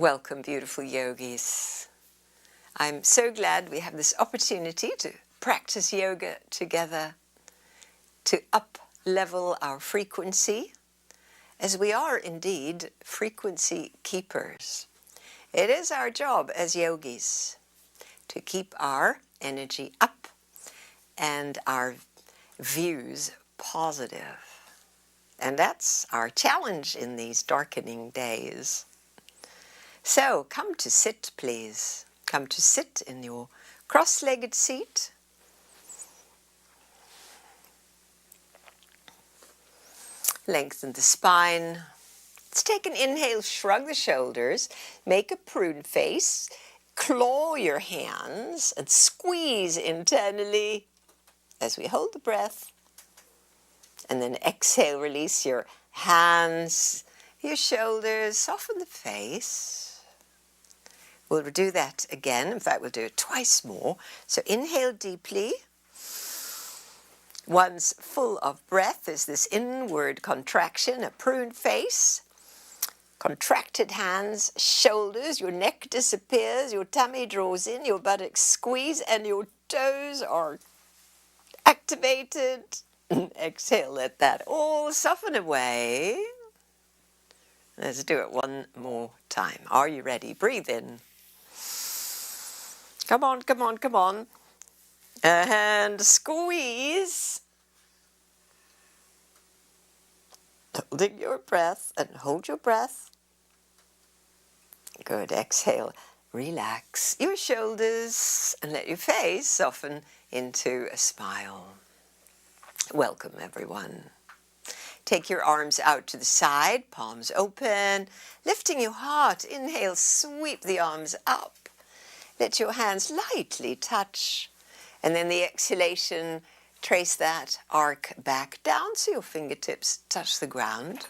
Welcome, beautiful yogis. I'm so glad we have this opportunity to practice yoga together, to up-level our frequency, as we are indeed frequency keepers. It is our job as yogis to keep our energy up and our views positive. And that's our challenge in these darkening days. So come to sit, please. Come to sit in your cross-legged seat. Lengthen the spine. Let's take an inhale, shrug the shoulders, make a prune face, claw your hands and squeeze internally as we hold the breath. And then exhale, release your hands, your shoulders, soften the face. We'll do that again. In fact, we'll do it twice more. So inhale deeply. Once full of breath is this inward contraction, a prune face, contracted hands, shoulders, your neck disappears, your tummy draws in, your buttocks squeeze, and your toes are activated. Exhale, let that all soften away. Let's do it one more time. Are you ready? Breathe in. Come on, come on, come on. And squeeze. Holding your breath and hold your breath. Good. Exhale. Relax your shoulders and let your face soften into a smile. Welcome, everyone. Take your arms out to the side, palms open, lifting your heart. Inhale, sweep the arms up. Let your hands lightly touch. And then the exhalation, trace that arc back down so your fingertips touch the ground.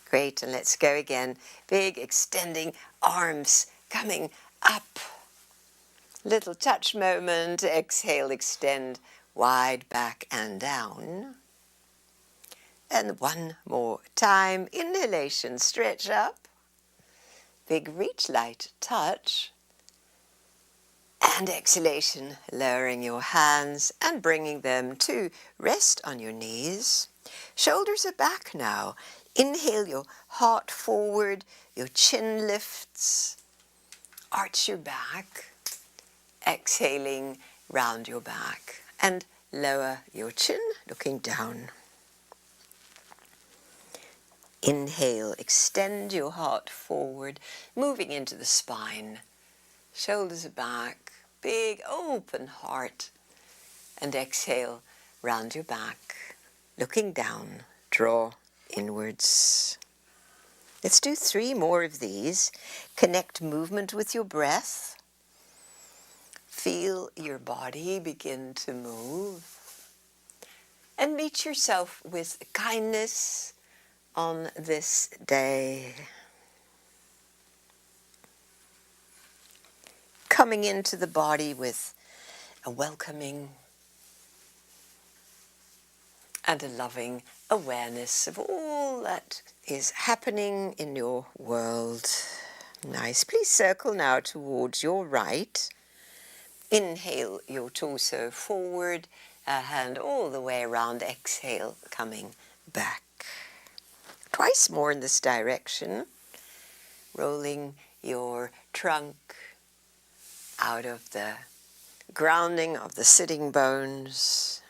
Great, and let's go again. Big extending arms coming up. Little touch moment. Exhale, extend wide back and down. And one more time. Inhalation, stretch up. Big reach, light touch. And exhalation, lowering your hands and bringing them to rest on your knees. Shoulders are back now. Inhale your heart forward, your chin lifts. Arch your back. Exhaling, round your back. And lower your chin, looking down. Inhale, extend your heart forward, moving into the spine. Shoulders are back, big open heart. And exhale, round your back, looking down, draw inwards. Let's do 3 more of these. Connect movement with your breath. Feel your body begin to move. And meet yourself with kindness on this day. Coming into the body with a welcoming and a loving awareness of all that is happening in your world. Nice. Please circle now towards your right. Inhale your torso forward, a hand all the way around. Exhale, coming back. Twice more in this direction. Rolling your trunk out of the grounding of the sitting bones.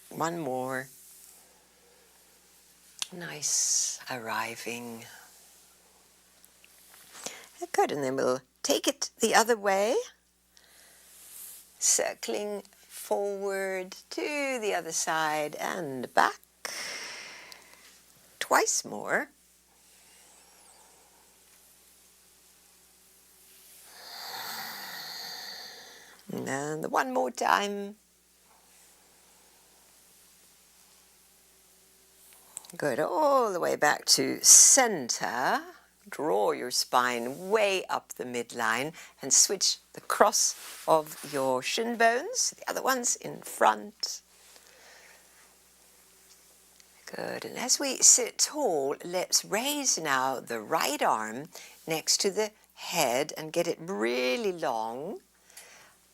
One more. Nice, arriving. Good, and then we'll take it the other way. Circling forward to the other side and back. Twice more. And one more time. Good, all the way back to center. Draw your spine way up the midline and switch the cross of your shin bones, the other ones in front. Good, and as we sit tall, let's raise now the right arm next to the head and get it really long.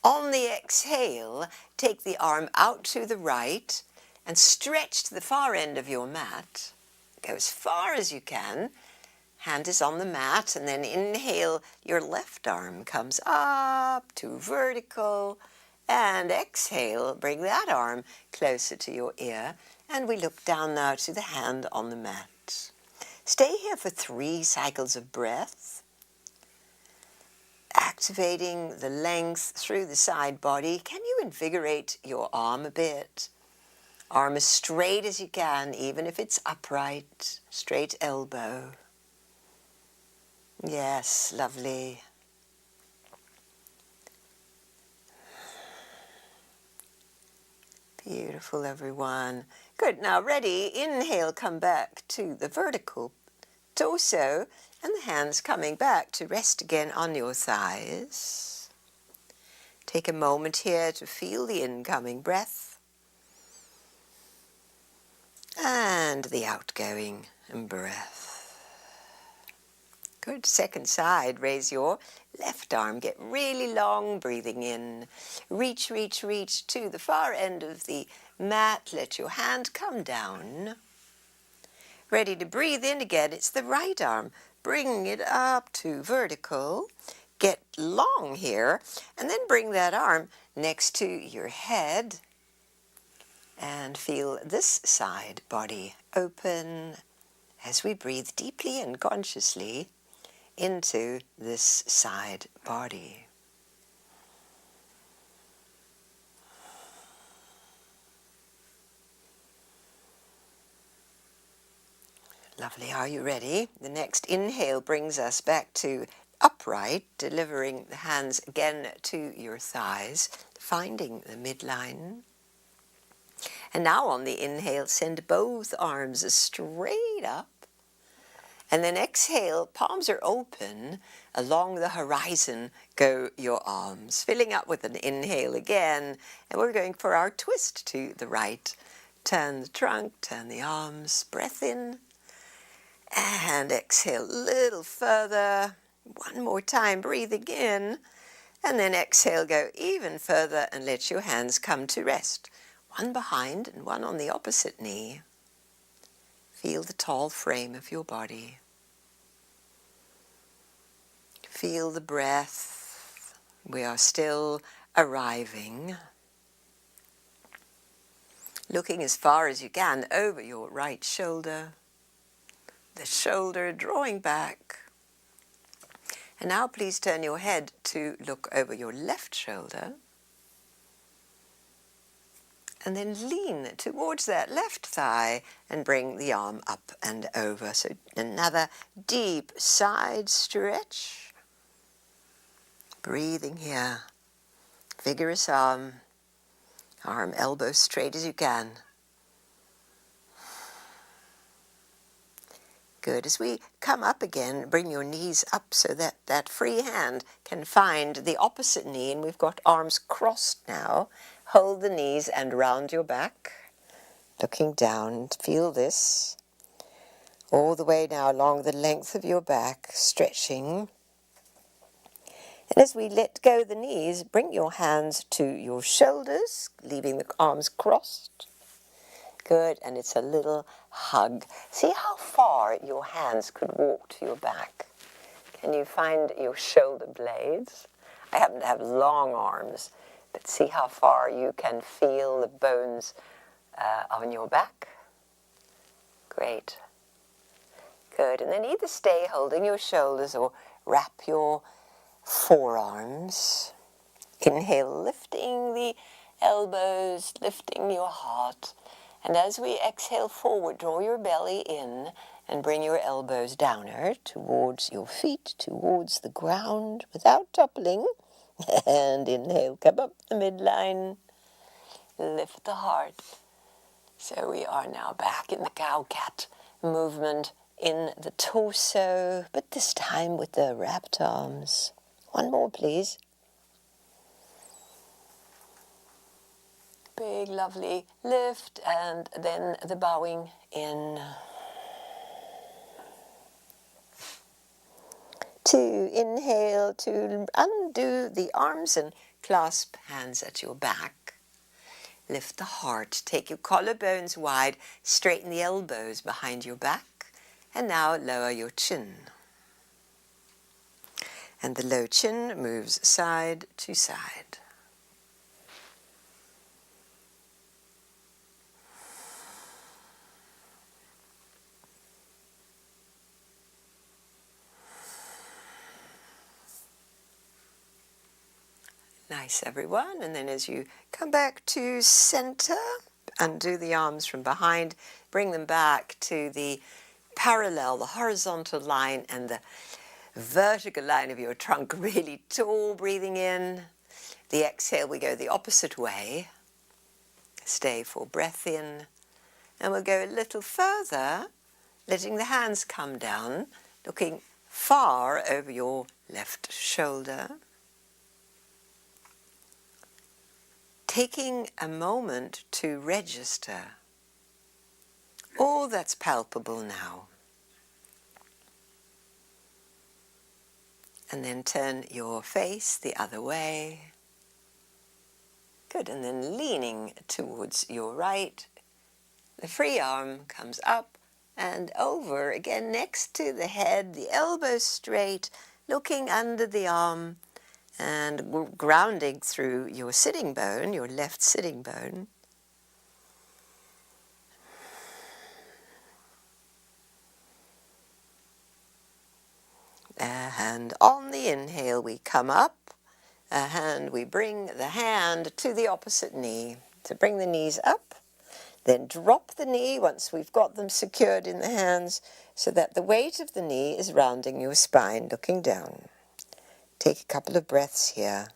On the exhale, take the arm out to the right and stretch to the far end of your mat. Go as far as you can. Hand is on the mat, and then inhale, your left arm comes up to vertical, and exhale, bring that arm closer to your ear, and we look down now to the hand on the mat. Stay here for 3 cycles of breath, activating the length through the side body. Can you invigorate your arm a bit? Arm as straight as you can, even if it's upright, straight elbow. Yes, lovely. Beautiful, everyone. Good, now ready, inhale, come back to the vertical torso, and the hands coming back to rest again on your thighs. Take a moment here to feel the incoming breath and the outgoing breath. Good, second side, raise your left arm, get really long, breathing in. Reach, reach, reach to the far end of the mat, let your hand come down. Ready to breathe in again, it's the right arm, bring it up to vertical, get long here, and then bring that arm next to your head, and feel this side body open as we breathe deeply and consciously into this side body. Lovely, are you ready? The next inhale brings us back to upright, delivering the hands again to your thighs, finding the midline. And now on the inhale, send both arms straight up. And then exhale, palms are open, along the horizon go your arms, filling up with an inhale again, and we're going for our twist to the right. Turn the trunk, turn the arms, breath in, and exhale a little further. One more time, breathing in, and then exhale, go even further and let your hands come to rest. One behind and one on the opposite knee. Feel the tall frame of your body. Feel the breath. We are still arriving. Looking as far as you can over your right shoulder. The shoulder drawing back. And now please turn your head to look over your left shoulder. And then lean towards that left thigh and bring the arm up and over. So another deep side stretch. Breathing here, vigorous arm elbow straight as you can. Good, as we come up again, bring your knees up so that that free hand can find the opposite knee, and we've got arms crossed now. Hold the knees and round your back, looking down, feel this, all the way now along the length of your back, stretching. And as we let go the knees, bring your hands to your shoulders, leaving the arms crossed. Good, and it's a little hug. See how far your hands could walk to your back. Can you find your shoulder blades? I happen to have long arms, but see how far you can feel the bones on your back. Great. Good, and then either stay holding your shoulders or wrap your forearms. Inhale, lifting the elbows, lifting your heart. And as we exhale forward, draw your belly in and bring your elbows downward towards your feet, towards the ground without toppling. And inhale, come up the midline, lift the heart. So we are now back in the cow-cat movement in the torso, but this time with the wrapped arms. One more, please. big lovely lift, and then the bowing in. 2, inhale to undo the arms and clasp hands at your back. Lift the heart, take your collarbones wide, straighten the elbows behind your back, and now lower your chin. And the low chin moves side to side. Nice, everyone. And then as you come back to center, undo the arms from behind, bring them back to the parallel, the horizontal line and the vertical line of your trunk, really tall, breathing in. The exhale, we go the opposite way. Stay for breath in. And we'll go a little further, letting the hands come down, looking far over your left shoulder. Taking a moment to register all that's palpable now. And then turn your face the other way. Good, and then leaning towards your right. The free arm comes up and over, again next to the head, the elbows straight, looking under the arm, and grounding through your sitting bone, your left sitting bone. And on the inhale, we come up, and we bring the hand to the opposite knee. To bring the knees up, then drop the knee once we've got them secured in the hands, so that the weight of the knee is rounding your spine, looking down. Take a couple of breaths here.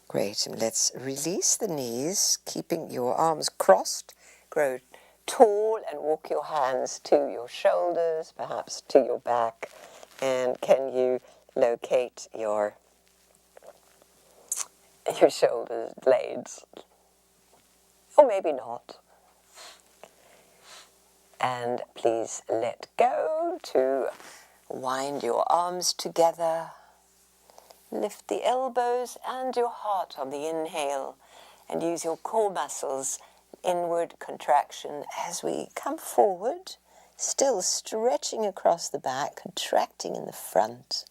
Great, and let's release the knees, keeping your arms crossed. Grow tall and walk your hands to your shoulders, perhaps to your back. And can you locate your shoulder blades? Or maybe not. And please let go to wind your arms together. Lift the elbows and your heart on the inhale, and use your core muscles, inward contraction as we come forward, still stretching across the back, contracting in the front.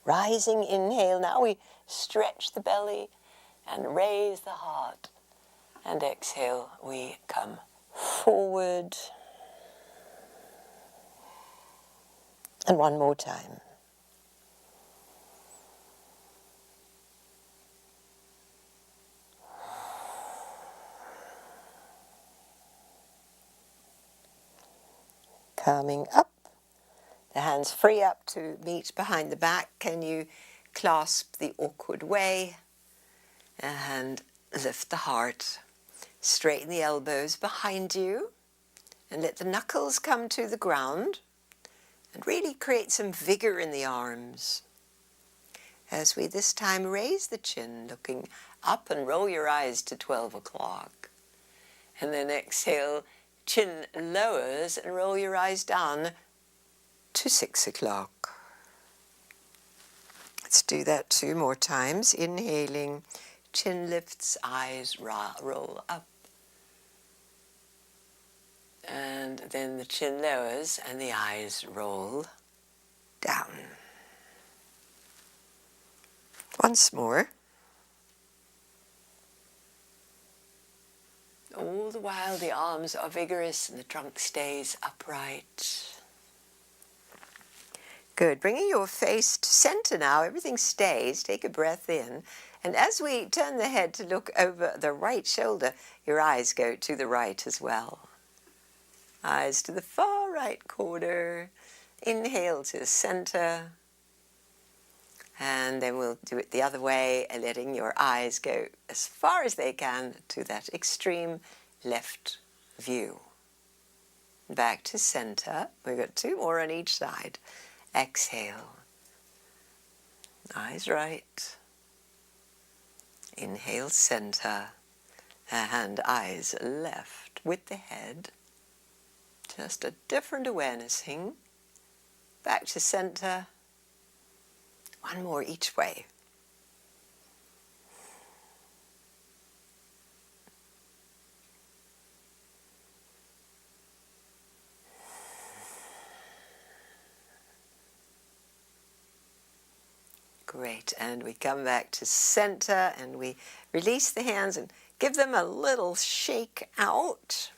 Rising inhale, now we stretch the belly and raise the heart. And exhale, we come forward. And one more time. Coming up, the hands free up to meet behind the back. Can you clasp the awkward way and lift the heart? Straighten the elbows behind you and let the knuckles come to the ground and really create some vigor in the arms. As we this time raise the chin, looking up, and roll your eyes to 12 o'clock. And then exhale, chin lowers and roll your eyes down to 6 o'clock. Let's do that 2 more times. Inhaling, chin lifts, eyes roll up. And then the chin lowers and the eyes roll down. Once more. All the while the arms are vigorous and the trunk stays upright. Good. Bringing your face to center now. Everything stays. Take a breath in. And as we turn the head to look over the right shoulder, your eyes go to the right as well. Eyes to the far right corner. Inhale to the center. And then we'll do it the other way, letting your eyes go as far as they can to that extreme left view. back to center. We've got 2 more on each side. Exhale. Eyes right. Inhale, center. And eyes left with the head. Just a different awarenessing. Back to center. 1 more each way. Great, and we come back to center and we release the hands and give them a little shake out.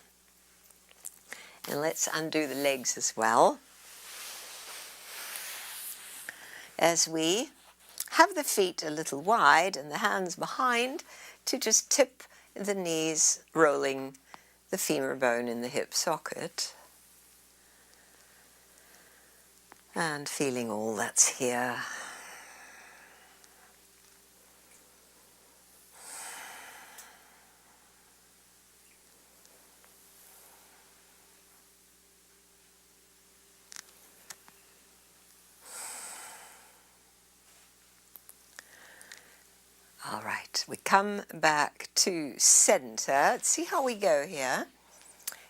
And let's undo the legs as well. As we have the feet a little wide and the hands behind to just tip the knees, rolling the femur bone in the hip socket. And feeling all that's here. All right, we come back to center. Let's see how we go here.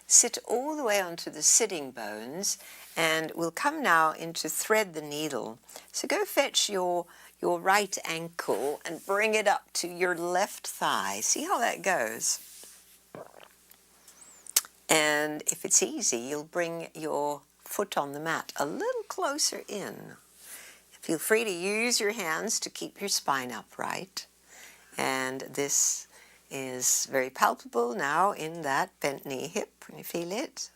Sit all the way onto the sitting bones, and we'll come now into thread the needle. So go fetch your right ankle and bring it up to your left thigh. See how that goes. And if it's easy, you'll bring your foot on the mat a little closer in. Feel free to use your hands to keep your spine upright. And this is very palpable now in that bent knee hip. Can you feel it?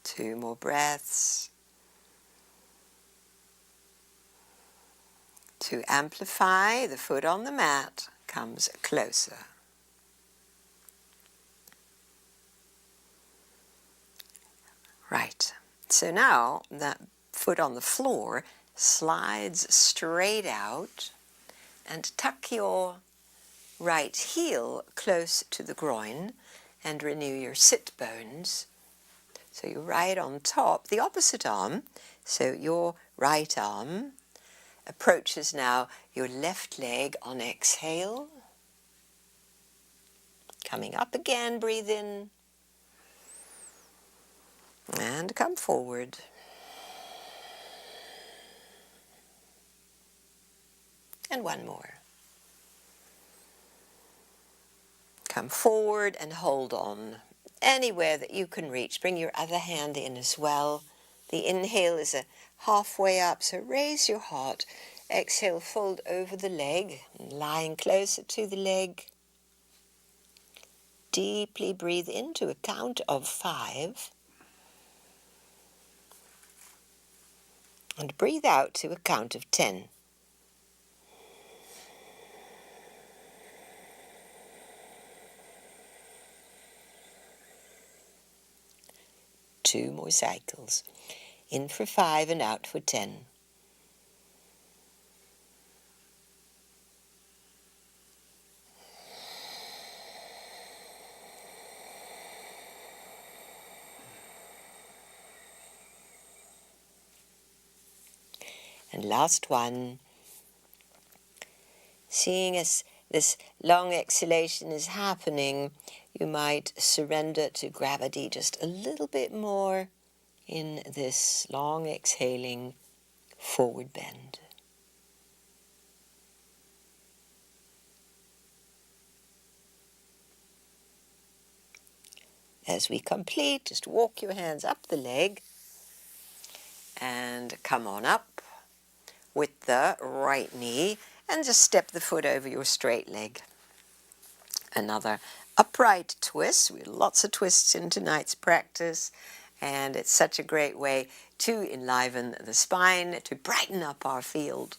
Two more breaths. To amplify, the foot on the mat comes closer. Right, so now that foot on the floor slides straight out, and tuck your right heel close to the groin and renew your sit bones. So you're right on top, the opposite arm, so your right arm approaches now your left leg on exhale. Coming up again, breathe in. And come forward. And 1 more. Come forward and hold on. Anywhere that you can reach, bring your other hand in as well. The inhale is a halfway up, so raise your heart. Exhale, fold over the leg, lying closer to the leg. Deeply breathe into a count of 5. And breathe out to a count of 10. Two more cycles. In for 5 and out for 10. And last one. Seeing as this long exhalation is happening, you might surrender to gravity just a little bit more in this long exhaling forward bend. As we complete, just walk your hands up the leg and come on up with the right knee and just step the foot over your straight leg. Another upright twist. We have lots of twists in tonight's practice, and it's such a great way to enliven the spine, to brighten up our field.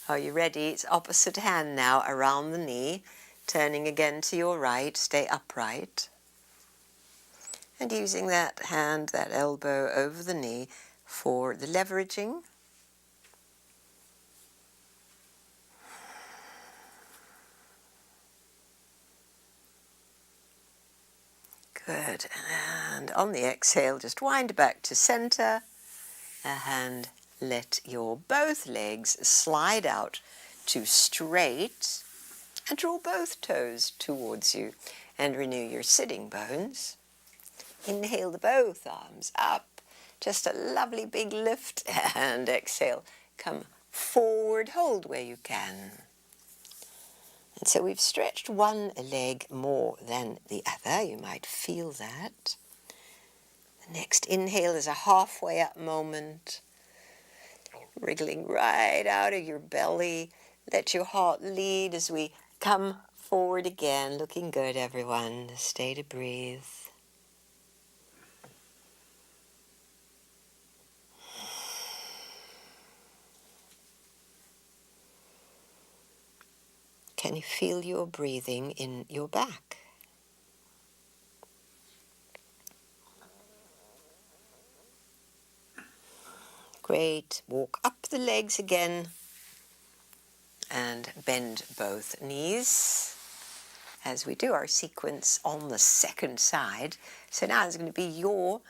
Are you ready? It's opposite hand now around the knee, turning again to your right. Stay upright. And using that hand, that elbow over the knee for the leveraging. Good. And on the exhale, just wind back to center and let your both legs slide out to straight and draw both toes towards you and renew your sitting bones. Inhale the both arms up, just a lovely big lift, and exhale, come forward, hold where you can. And so we've stretched one leg more than the other, you might feel that. The next inhale is a halfway up moment, wriggling right out of your belly. Let your heart lead as we come forward again. Looking good, everyone. Stay to breathe. Can you feel your breathing in your back? Great. Walk up the legs again and bend both knees as we do our sequence on the second side. So now it's going to be your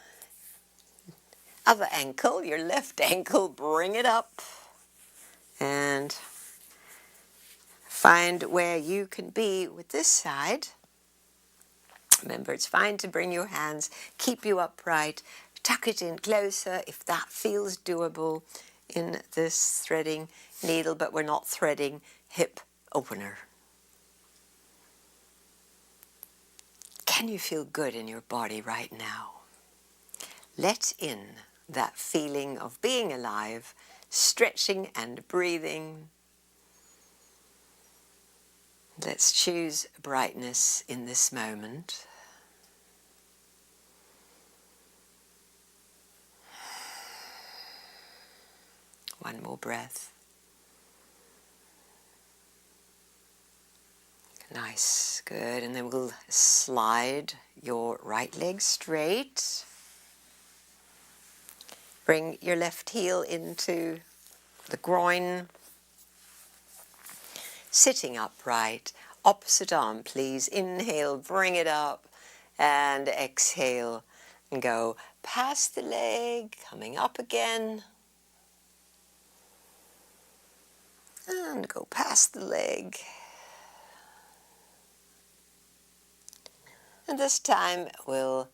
other ankle, your left ankle. Bring it up and find where you can be with this side. Remember, it's fine to bring your hands, keep you upright, tuck it in closer if that feels doable in this threading needle, but we're not threading hip opener. Can you feel good in your body right now? Let in that feeling of being alive, stretching and breathing. Let's choose brightness in this moment. One more breath. Nice, good. And then we'll slide your right leg straight. Bring your left heel into the groin. Sitting upright. Opposite arm, please. Inhale, bring it up. And exhale and go past the leg, coming up again. And go past the leg. And this time we'll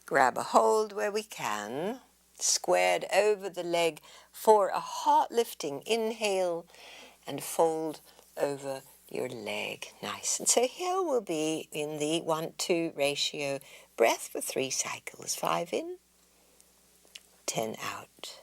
grab a hold where we can, squared over the leg for a heart lifting inhale and fold over your leg. Nice. And so here we'll be in the 1-2 ratio breath for 3 cycles. 5 in, 10 out.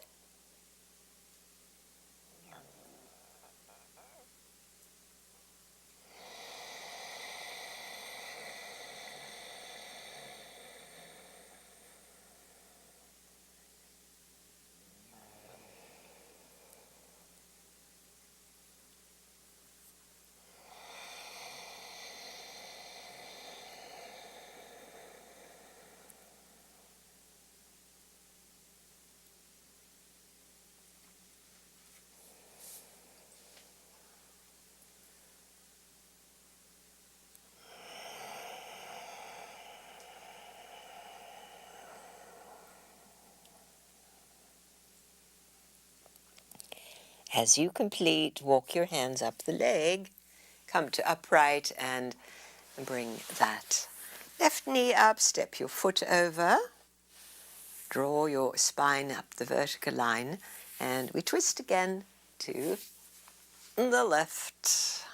As you complete, walk your hands up the leg, come to upright and bring that left knee up, step your foot over, draw your spine up the vertical line, and we twist again to the left.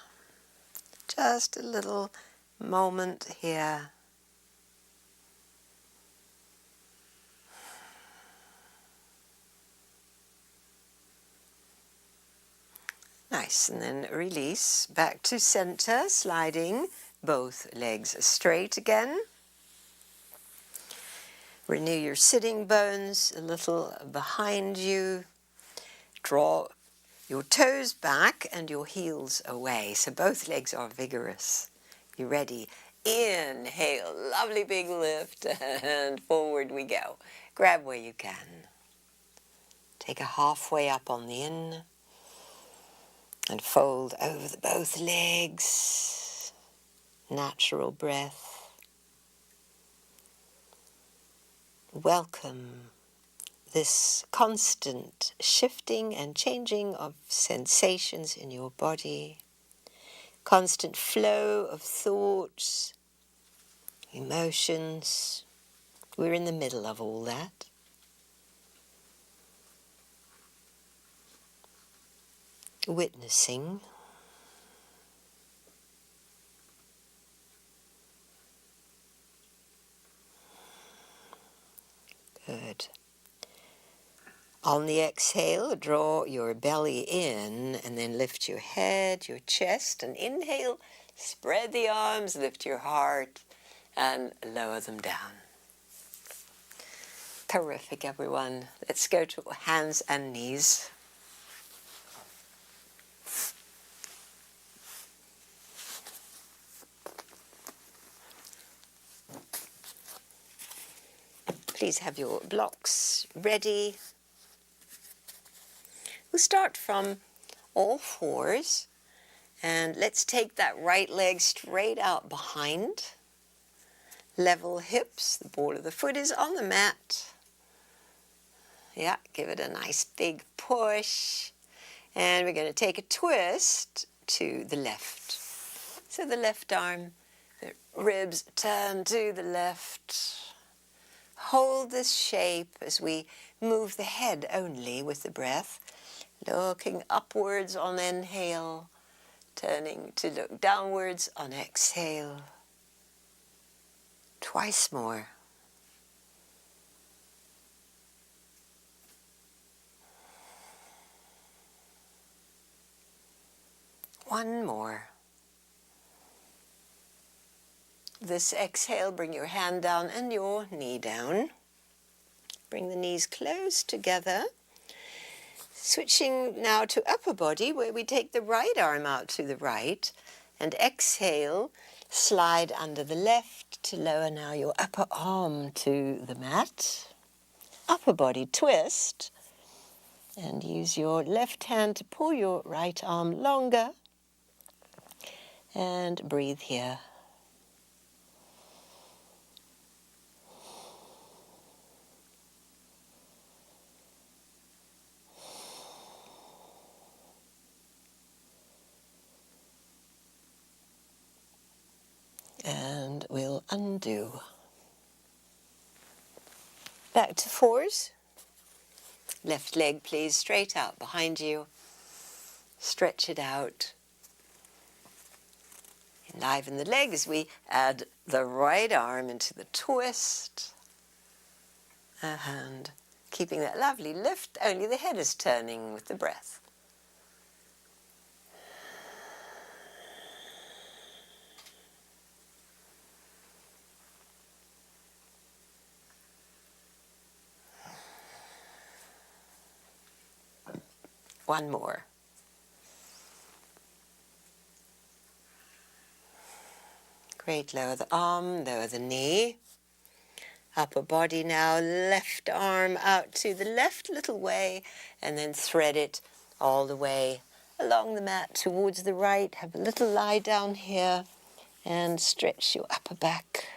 Just a little moment here. Nice, and then release back to center, sliding both legs straight again. Renew your sitting bones a little behind you. Draw your toes back and your heels away, so both legs are vigorous. You ready? Inhale, lovely big lift, and forward we go. Grab where you can. Take a halfway up on the in. And fold over both legs. Natural breath. welcome this constant shifting and changing of sensations in your body, constant flow of thoughts, emotions. We're in the middle of all that. Witnessing. Good. On the exhale, draw your belly in and then lift your head, your chest, and inhale, spread the arms, lift your heart, and lower them down. Terrific, everyone. Let's go to hands and knees. Please have your blocks ready. We'll start from all fours, and let's take that right leg straight out behind. Level hips, the ball of the foot is on the mat. Yeah, give it a nice big push. And we're going to take a twist to the left. So the left arm, the ribs turn to the left. Hold this shape as we move the head only with the breath. Looking upwards on inhale, turning to look downwards on exhale. Twice more. One more. This exhale, bring your hand down and your knee down. Bring the knees close together. Switching now to upper body, where we take the right arm out to the right and exhale, slide under the left to lower now your upper arm to the mat. Upper body twist, and use your left hand to pull your right arm longer, and breathe here. And we'll undo. Back to fours. Left leg, please, straight out behind you. Stretch it out. Enliven the leg as we add the right arm into the twist. And keeping that lovely lift, only the head is turning with the breath. One more. Great, lower the arm, lower the knee. Upper body now, left arm out to the left little way, and then thread it all the way along the mat towards the right. Have a little lie down here and stretch your upper back.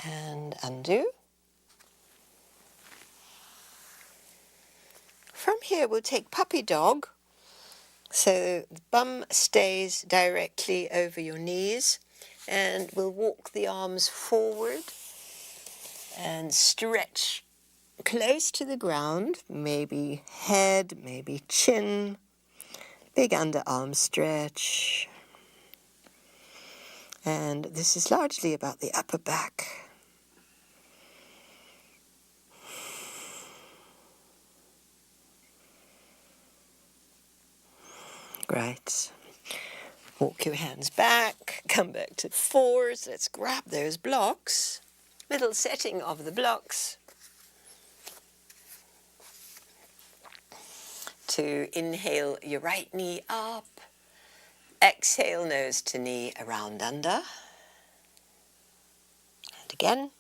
And undo. From here we'll take puppy dog, so the bum stays directly over your knees, and we'll walk the arms forward and stretch close to the ground, maybe head, maybe chin, big underarm stretch. And this is largely about the upper back. Great. Walk your hands back, come back to fours. Let's grab those blocks. Middle setting of the blocks. To inhale your right knee up. Exhale, nose to knee, around under. And again.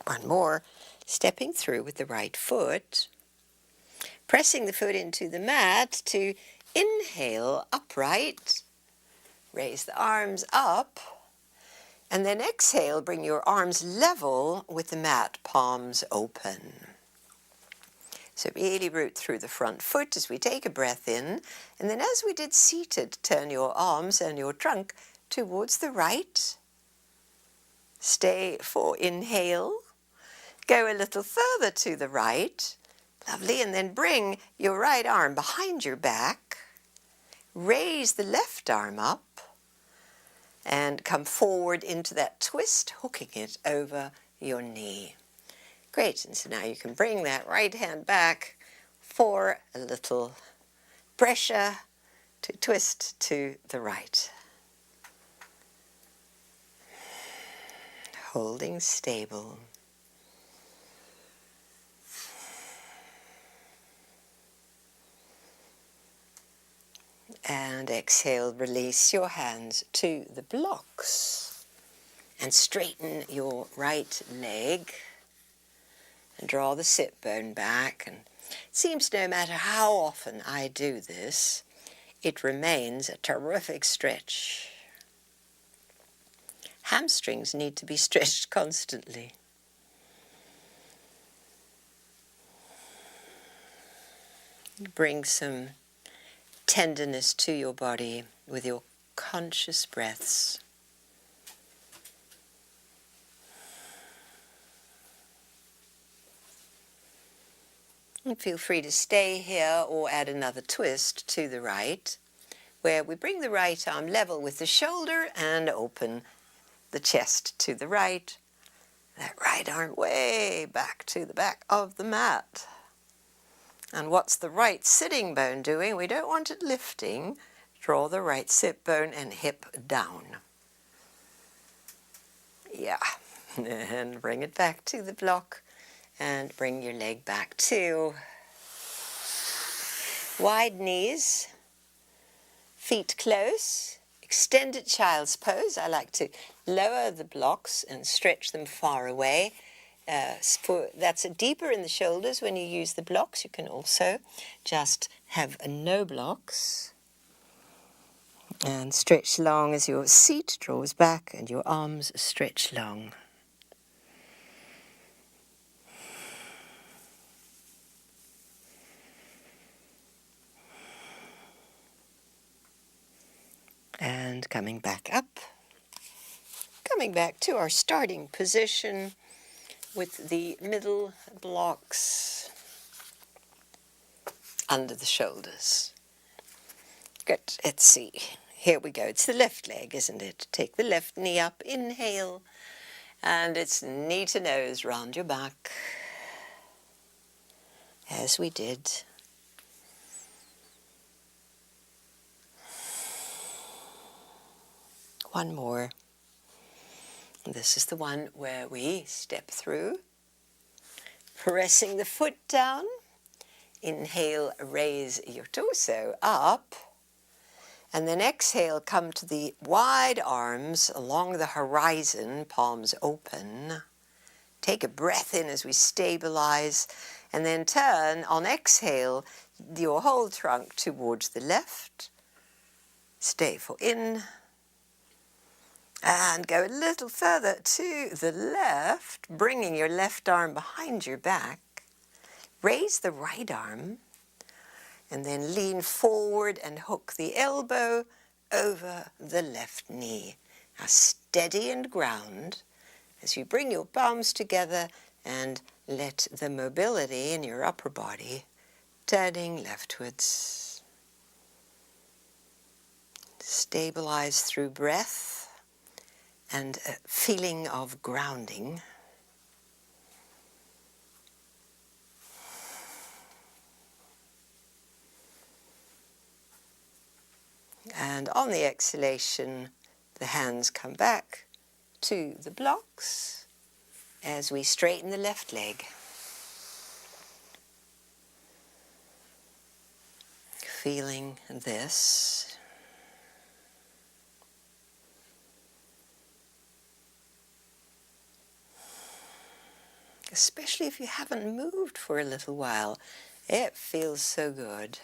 One more. Stepping through with the right foot. Pressing the foot into the mat to inhale upright. Raise the arms up. And then exhale, bring your arms level with the mat, palms open. So really root through the front foot as we take a breath in. And then as we did seated, turn your arms and your trunk towards the right. Stay for inhale. Go a little further to the right. Lovely. And then bring your right arm behind your back. Raise the left arm up. And come forward into that twist, hooking it over your knee. Great. And so now you can bring that right hand back for a little pressure to twist to the right. Holding stable. And exhale, release your hands to the blocks. And straighten your right leg. And draw the sit bone back. And it seems no matter how often I do this, it remains a terrific stretch. Hamstrings need to be stretched constantly. Bring some tenderness to your body with your conscious breaths. And feel free to stay here or add another twist to the right, where we bring the right arm level with the shoulder and open the chest to the right. That right arm way back to the back of the mat. And what's the right sitting bone doing? We don't want it lifting. Draw the right sit bone and hip down. Yeah. And bring it back to the block. And bring your leg back too. Wide knees. Feet close. Extended child's pose. I like to lower the blocks and stretch them far away. That's deeper in the shoulders when you use the blocks. You can also just have no blocks. And stretch long as your seat draws back and your arms stretch long. And coming back up. Coming back to our starting position with the middle blocks under the shoulders. Good. Let's see. Here we go. It's the left leg, isn't it? Take the left knee up. Inhale. And it's knee to nose round your back. As we did. One more. This is the one where we step through, pressing the foot down. Inhale, raise your torso up. And then exhale, come to the wide arms along the horizon, palms open. Take a breath in as we stabilize. And then turn, on exhale, your whole trunk towards the left. Stay for in. And go a little further to the left, bringing your left arm behind your back. Raise the right arm, and then lean forward and hook the elbow over the left knee. Now steady and ground as you bring your palms together and let the mobility in your upper body turning leftwards. Stabilize through breath. And a feeling of grounding. And on the exhalation, the hands come back to the blocks as we straighten the left leg. Feeling this. especially if you haven't moved for a little while. It feels so good.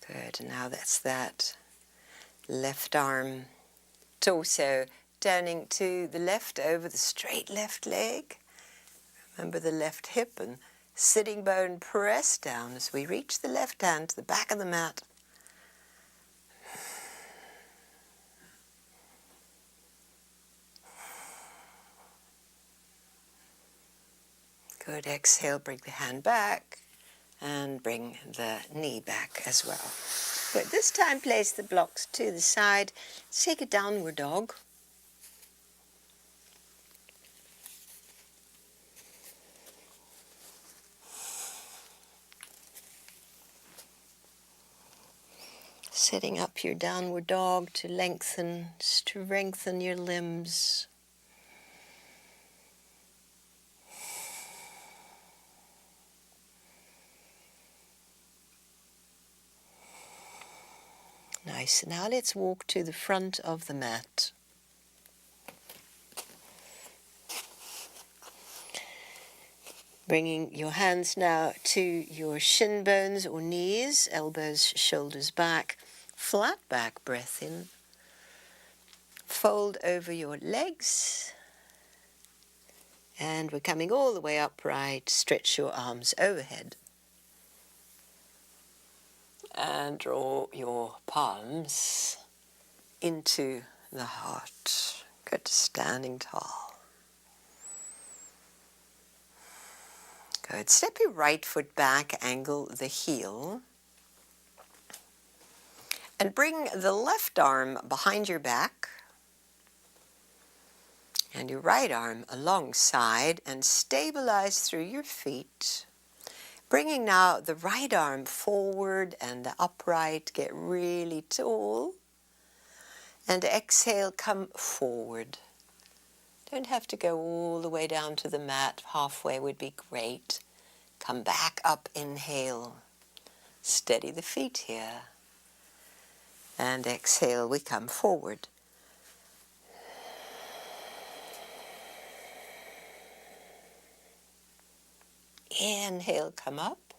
Good, and now that's that left arm, torso turning to the left over the straight left leg. Remember the left hip and sitting bone press down as we reach the left hand to the back of the mat. Good, exhale, bring the hand back and bring the knee back as well. Good, this time place the blocks to the side. Let's take a downward dog. Setting up your downward dog to lengthen, strengthen your limbs. Nice. Now let's walk to the front of the mat. Bringing your hands now to your shin bones or knees, elbows, shoulders back, flat back, breath in. Fold over your legs. And we're coming all the way upright. Stretch your arms overhead. And draw your palms into the heart. Good, standing tall. Good, step your right foot back, angle the heel. And bring the left arm behind your back. And your right arm alongside and stabilize through your feet. Bringing now the right arm forward and upright, get really tall. And exhale, come forward. Don't have to go all the way down to the mat, halfway would be great. Come back up, inhale. Steady the feet here. And exhale, we come forward. Inhale, come up.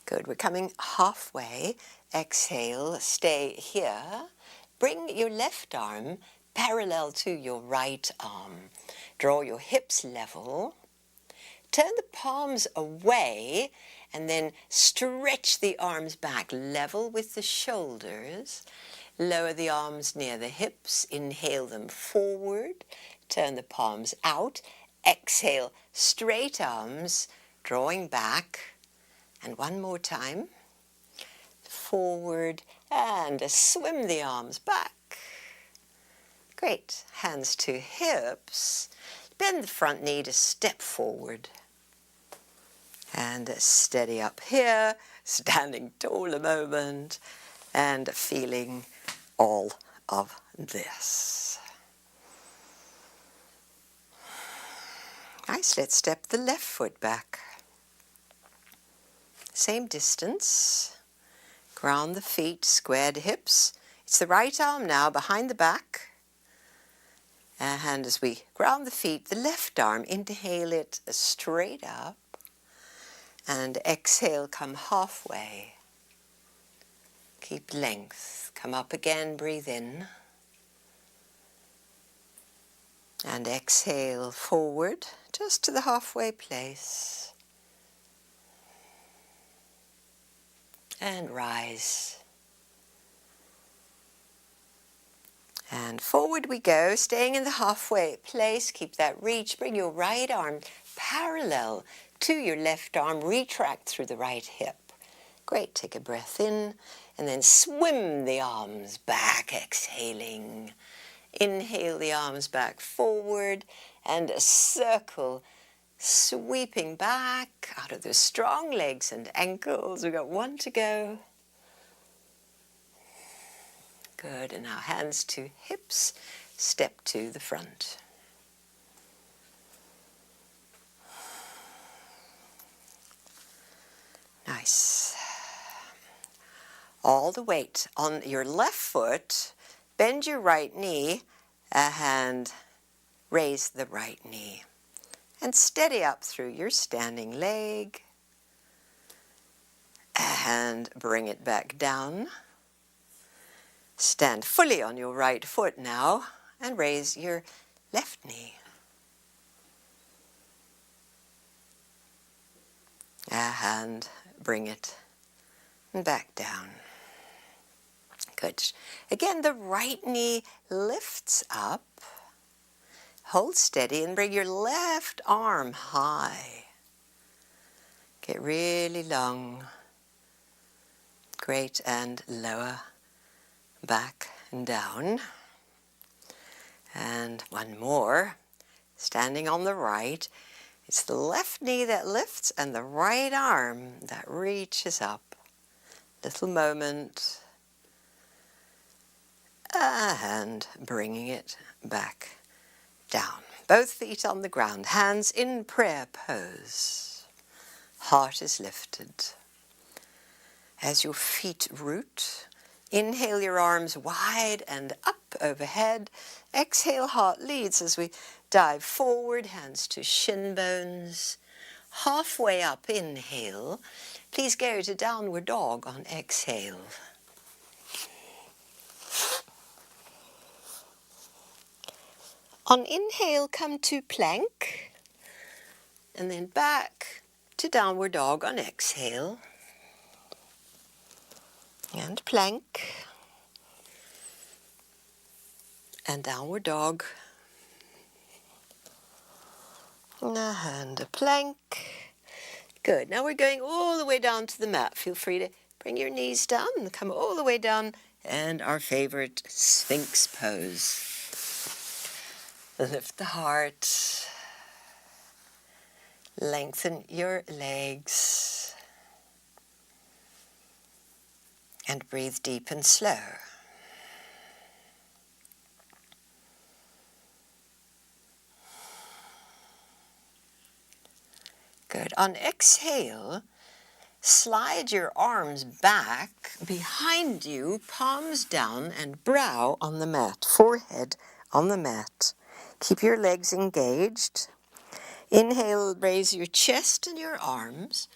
Good, we're coming halfway. Exhale, stay here. Bring your left arm parallel to your right arm. Draw your hips level. Turn the palms away and then stretch the arms back, level with the shoulders. Lower the arms near the hips. Inhale them forward. Turn the palms out. Exhale, straight arms, drawing back. And one more time. Forward and swim the arms back. Great. Hands to hips. Bend the front knee to step forward. And steady up here, standing tall a moment, and feeling all of this. Nice, let's step the left foot back. Same distance. Ground the feet, square the hips. It's the right arm now behind the back. And as we ground the feet, the left arm, inhale it straight up. And exhale, come halfway. Keep length. Come up again, breathe in. And exhale forward, just to the halfway place. And rise. And forward we go, staying in the halfway place. Keep that reach. Bring your right arm parallel to your left arm. Retract through the right hip. Great. Take a breath in and then swim the arms back, exhaling. Inhale the arms back forward and a circle sweeping back out of the strong legs and ankles. We've got one to go. Good, and now hands to hips, step to the front. Nice. all the weight on your left foot. Bend your right knee and raise the right knee. And steady up through your standing leg. And bring it back down. Stand fully on your right foot now and raise your left knee. And bring it back down. Good. Again, the right knee lifts up. Hold steady and bring your left arm high. Get really long. Great, and lower back and down. And one more. Standing on the right. It's the left knee that lifts and the right arm that reaches up. Little moment. And bringing it back down. Both feet on the ground. Hands in prayer pose. Heart is lifted. As your feet root, inhale your arms wide and up overhead. Exhale, heart leads as we dive forward, hands to shin bones. Halfway up, inhale. Please go to downward dog on exhale. On inhale, come to plank. And then back to downward dog on exhale. And plank. And downward dog. And a plank. Good. Now we're going all the way down to the mat. Feel free to bring your knees down and come all the way down. And our favorite Sphinx pose. Lift the heart. Lengthen your legs. And breathe deep and slow. Good. On exhale, slide your arms back behind you, palms down and brow on the mat, forehead on the mat. Keep your legs engaged. Inhale, raise your chest and your arms.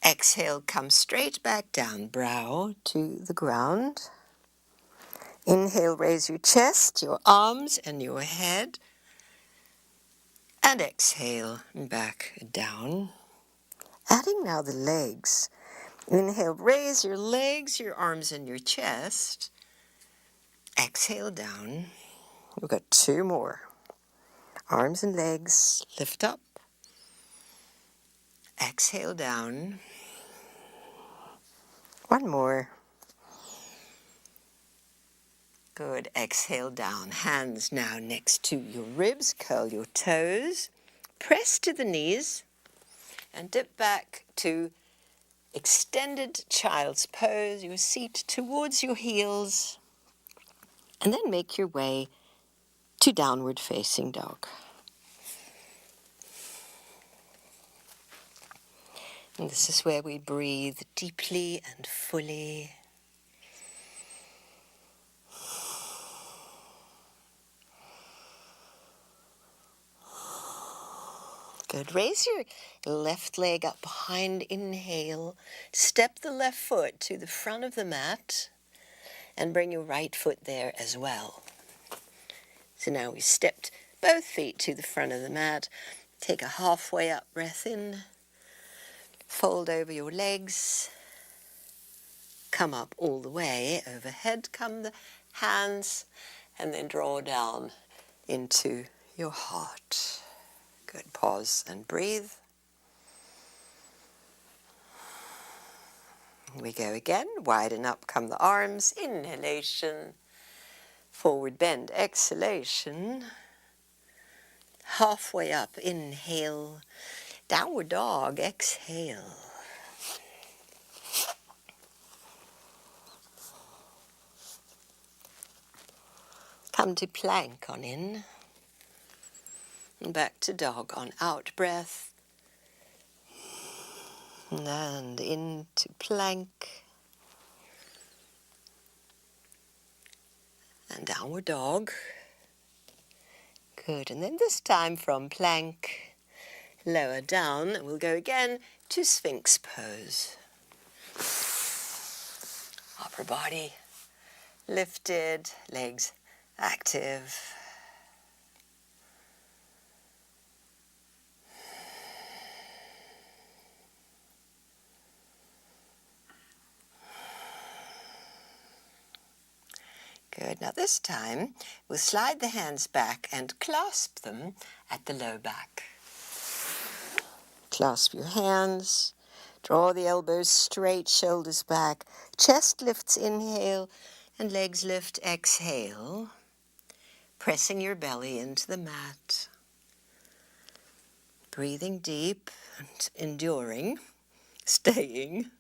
Exhale, come straight back down, brow to the ground. Inhale, raise your chest, your arms and your head. And exhale, back down. Adding now the legs. Inhale, raise your legs, your arms and your chest. Exhale down. We've got two more. Arms and legs, lift up. Exhale down. One more. Good. Exhale down. Hands now next to your ribs. Curl your toes. Press to the knees. And dip back to extended child's pose. Your seat towards your heels. And then make your way to downward facing dog. And this is where we breathe deeply and fully. Good. Raise your left leg up behind. Inhale. Step the left foot to the front of the mat and bring your right foot there as well. So now we stepped both feet to the front of the mat. Take a halfway up breath in. Fold over your legs. Come up all the way. Overhead come the hands and then draw down into your heart. Good. Pause and breathe. We go again. Widen up come the arms. Inhalation. Forward bend. Exhalation. Halfway up. Inhale. Downward dog. Exhale. Come to plank on in. And back to dog on out breath. And into plank. and downward dog. Good, and then this time from plank, lower down, and we'll go again to Sphinx pose. Upper body lifted, legs active. Good. Now this time, we'll slide the hands back and clasp them at the low back. Clasp your hands, draw the elbows straight, shoulders back, chest lifts, inhale, and legs lift, exhale, pressing your belly into the mat. Breathing deep and enduring, staying.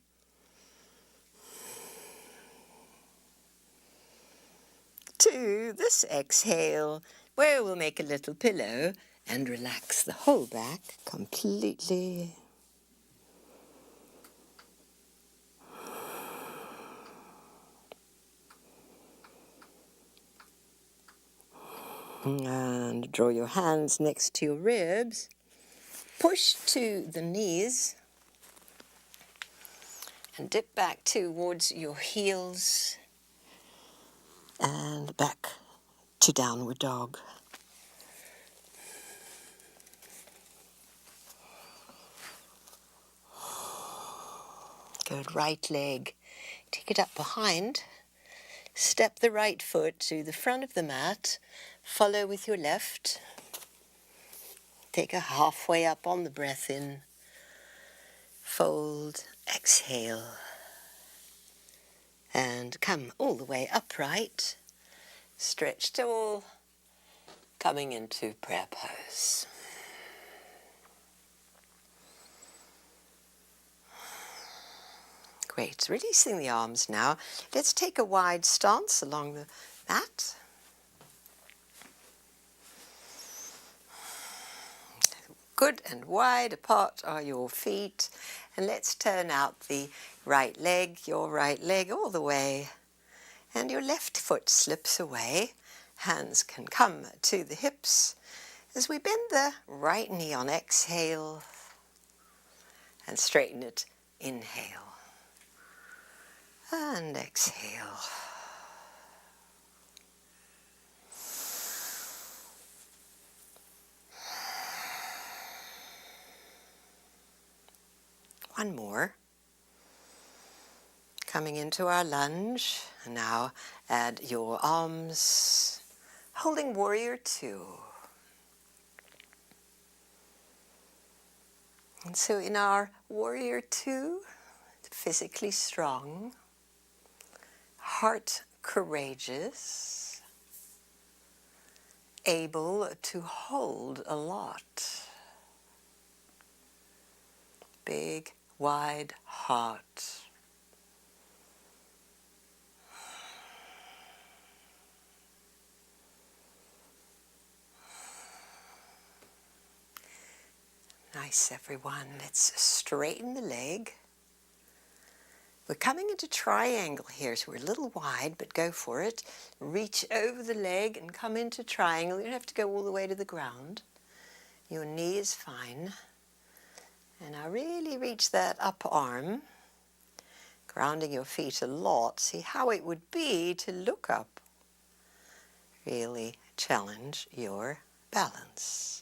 To this exhale, where we'll make a little pillow and relax the whole back completely. And draw your hands next to your ribs. Push to the knees and dip back towards your heels and back to downward dog. Good. Right leg, take it up behind. Step the right foot to the front of the mat. Follow with your left. Take a halfway up on the breath in. Fold, exhale. And come all the way upright. Stretch tall. Coming into prayer pose. Great. Releasing the arms now. Let's take a wide stance along the mat. Good, and wide apart are your feet. And let's turn out the right leg, your right leg all the way. And your left foot slips away. Hands can come to the hips as we bend the right knee on exhale and straighten it. Inhale and exhale. One more. Coming into our lunge. And now add your arms, holding warrior two. And so in our warrior two, physically strong, heart courageous, able to hold a lot. Big, wide heart. Nice, everyone. Let's straighten the leg. We're coming into triangle here, so we're a little wide, but go for it. Reach over the leg and come into triangle. You don't have to go all the way to the ground. Your knee is fine. And now really reach that up arm, grounding your feet a lot. See how it would be to look up. Really challenge your balance.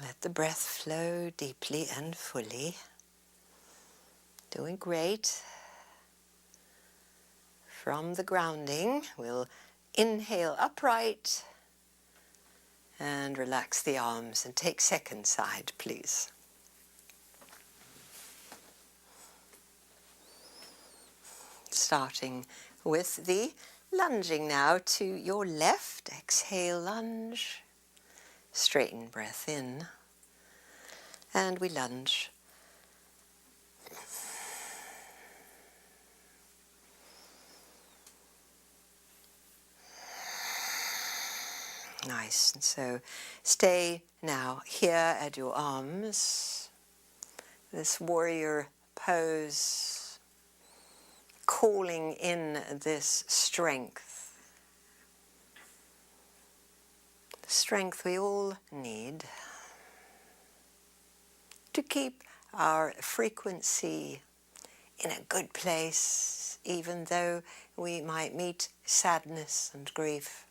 Let the breath flow deeply and fully. Doing great. From the grounding, we'll inhale upright and relax the arms and take second side, please. Starting with the lunging now to your left. Exhale, lunge. Straighten breath in. And we lunge. Nice. And so stay now here at your arms. This warrior pose. calling in this strength. The strength we all need to keep our frequency in a good place, even though we might meet sadness and grief.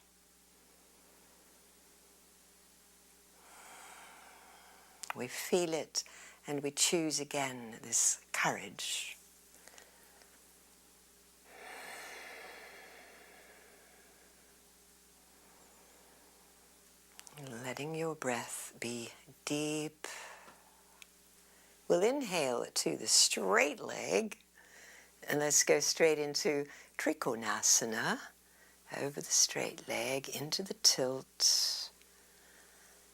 We feel it and we choose again this courage. Letting your breath be deep. We'll inhale to the straight leg, and let's go straight into Trikonasana, over the straight leg, into the tilt,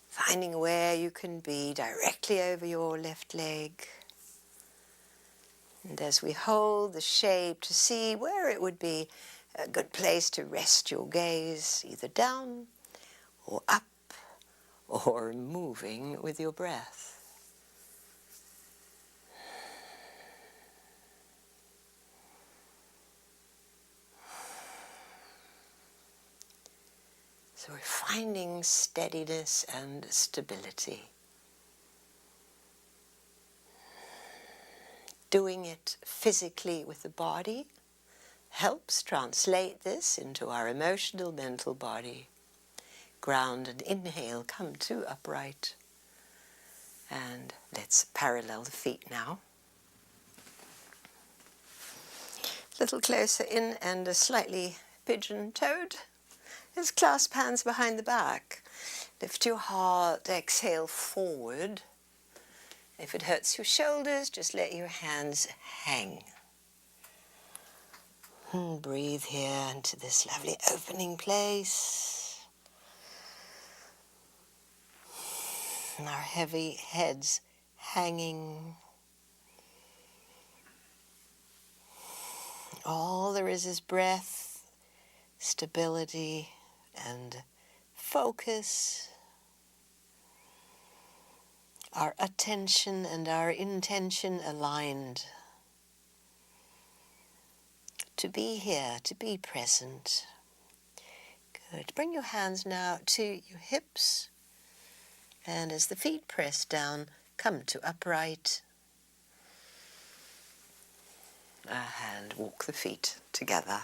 finding where you can be directly over your left leg. And as we hold the shape, to see where it would be a good place to rest your gaze, either down or up or moving with your breath. So we're finding steadiness and stability. Doing it physically with the body helps translate this into our emotional, mental body. Ground and inhale, come to upright. And let's parallel the feet now. A little closer in and a slightly pigeon-toed. Let's clasp hands behind the back. Lift your heart, exhale forward. If it hurts your shoulders, just let your hands hang. And breathe here into this lovely opening place. And our heavy heads hanging. All there is breath, stability, and focus. Our attention and our intention aligned. To be here, to be present. Good. Bring your hands now to your hips. And as the feet press down, come to upright. And walk the feet together.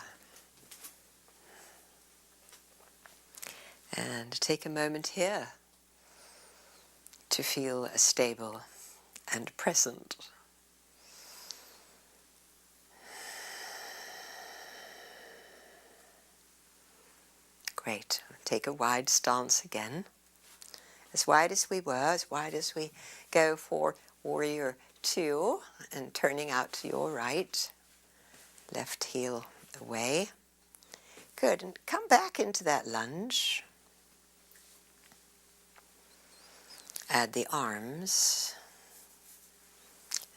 And take a moment here to feel stable and present. Great. Take a wide stance again. As wide as we were, as wide as we go for warrior two, and turning out to your right. Left heel away. Good. And come back into that lunge. Add the arms.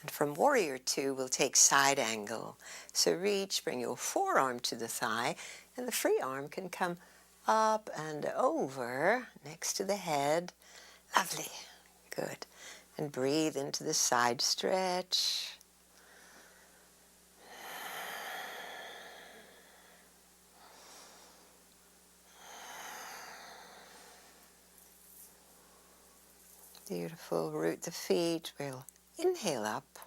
And from warrior two, we'll take side angle. So reach, bring your forearm to the thigh, and the free arm can come up and over next to the head. Lovely. Good. And breathe into the side stretch. Beautiful. Root the feet. We'll inhale up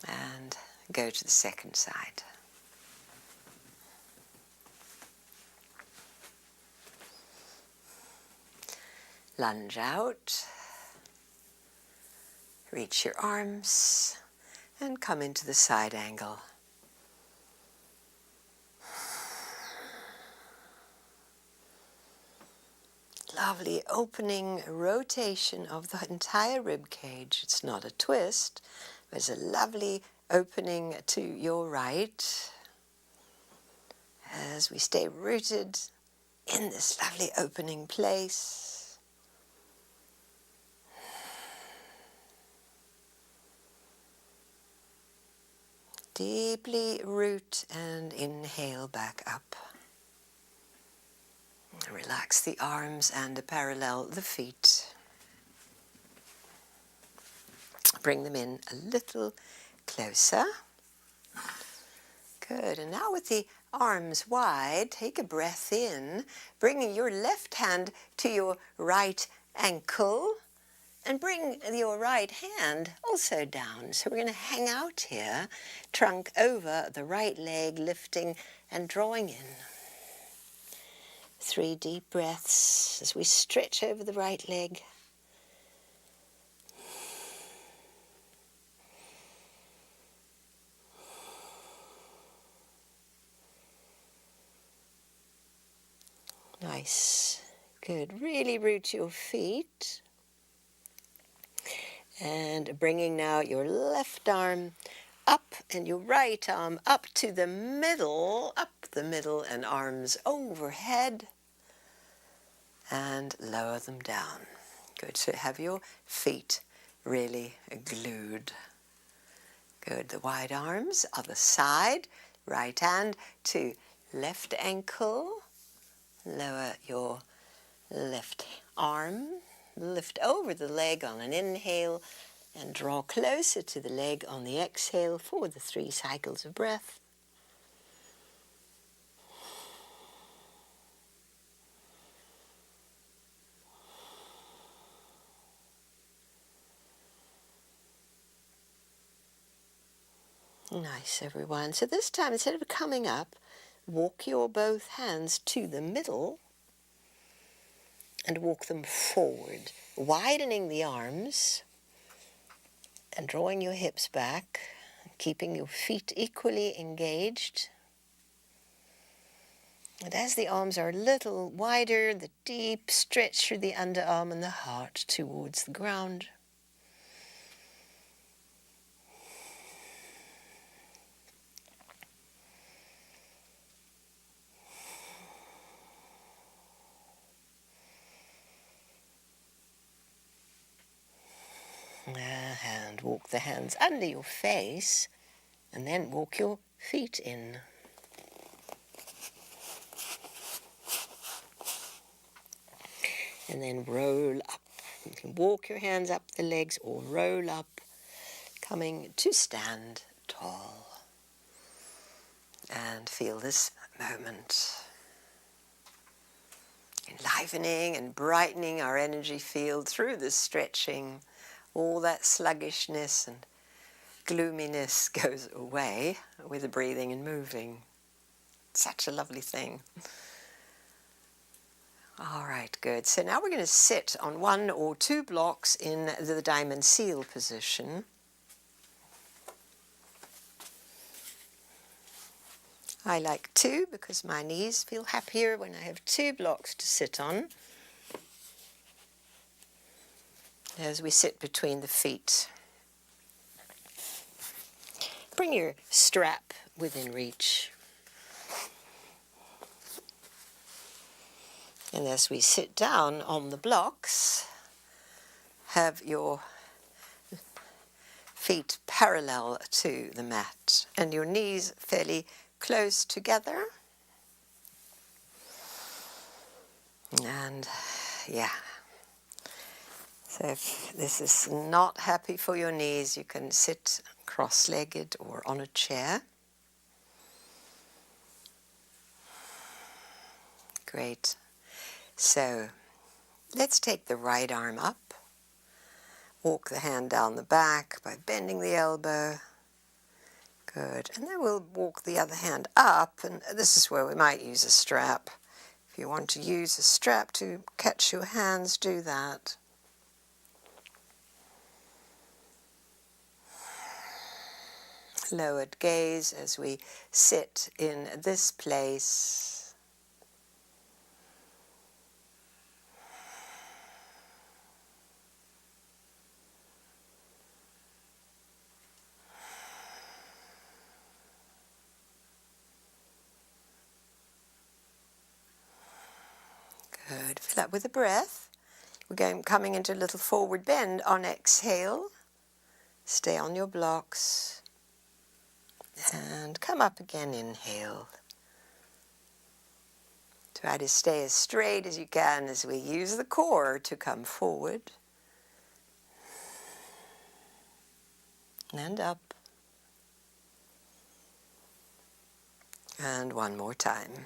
and go to the second side. Lunge out. Reach your arms and come into the side angle. Lovely opening rotation of the entire rib cage. It's not a twist. There's a lovely opening to your right as we stay rooted in this lovely opening place. Deeply root and inhale back up. Relax the arms and parallel the feet. Bring them in a little closer. Good, and now with the arms wide, take a breath in, bringing your left hand to your right ankle, and bring your right hand also down. So we're going to hang out here, trunk over the right leg, lifting and drawing in. 3 deep breaths as we stretch over the right leg. Nice. Good. Really root your feet. And bringing now your left arm up and your right arm up to the middle, and arms overhead. And lower them down. Good. So have your feet really glued. Good. The wide arms, other side. Right hand to left ankle. Lower your left arm. Lift over the leg on an inhale and draw closer to the leg on the exhale for the 3 cycles of breath. Nice, everyone. So this time, instead of coming up, walk your both hands to the middle and walk them forward, widening the arms and drawing your hips back, keeping your feet equally engaged. And as the arms are a little wider, the deep stretch through the underarm and the heart towards the ground. And walk the hands under your face, and then walk your feet in. And then roll up. You can walk your hands up the legs or roll up, coming to stand tall. And feel this moment. Enlivening and brightening our energy field through this stretching. All that sluggishness and gloominess goes away with the breathing and moving. Such a lovely thing. All right, good. So now we're going to sit on 1 or 2 blocks in the diamond seal position. I like 2 because my knees feel happier when I have 2 blocks to sit on. As we sit between the feet. Bring your strap within reach. And as we sit down on the blocks, have your feet parallel to the mat and your knees fairly close together. And yeah. So if this is not happy for your knees, you can sit cross-legged or on a chair. Great. So let's take the right arm up. Walk the hand down the back by bending the elbow. Good. And then we'll walk the other hand up, and this is where we might use a strap. If you want to use a strap to catch your hands, do that. Lowered gaze as we sit in this place. Good. Fill up with a breath. We're coming into a little forward bend on exhale. Stay on your blocks. And come up again, inhale. Try to stay as straight as you can as we use the core to come forward. And up. And one more time.